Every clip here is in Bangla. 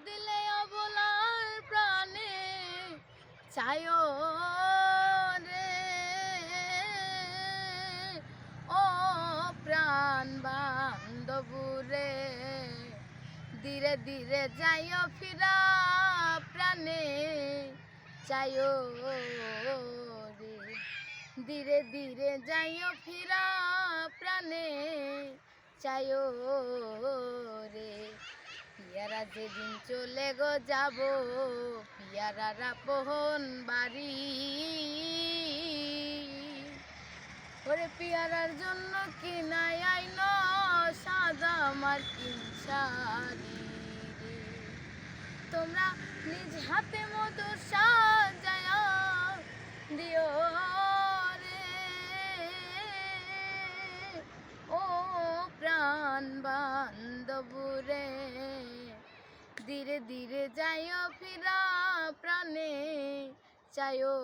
দিলে অবলার প্রাণে চায়ো রে ও প্রাণ বান্ধবুরে ধীরে ধীরে যাইও ফিরা প্রাণে চায়ো রে ধীরে ধীরে যাইও ফিরা প্রাণে চায়ো রে পিয়ারা যেদিন চলে গো যাব পিয়ারারা পোহন বাড়ি ওরে পিয়ারার জন্য কিনাই আইন সাদা মার্কিন শাড়ি রে। তোমরা নিজ হাতে মধু সাজায়া দিও রে ও প্রাণ বান্ধবুরে ধীরে ধীরে যাইও ফিরা প্রাণে চায়ো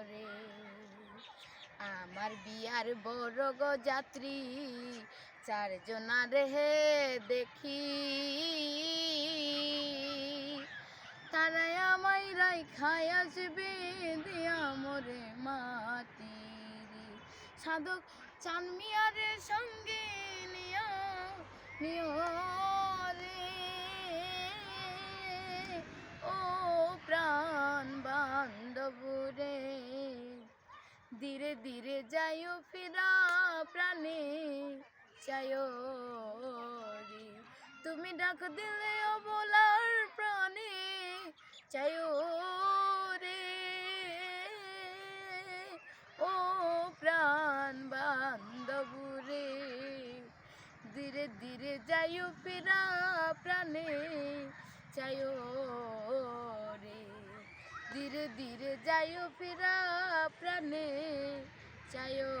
রে। আমার বিয়ার বড় গো যাত্রী চারজনা রে দেখি তারাই আমায় রাইখায় আসবে দিয়া মোরে মাটি রে। সাধক চান মিয়ারে সঙ্গে নিয়া নিও রে ও প্রাণ বান্ধবুরে ধীরে ধীরে যাইও ফিরা প্রাণে চায়ো রে। তুমি ডাক দিলে অবলার প্রাণে চায়ো রে ও প্রাণ বান্ধবুরে ধীরে ধীরে যাইও ফিরা প্রাণে চায়ো রে ধীরে ধীরে যাইও ফিরা প্রাণে চায়ো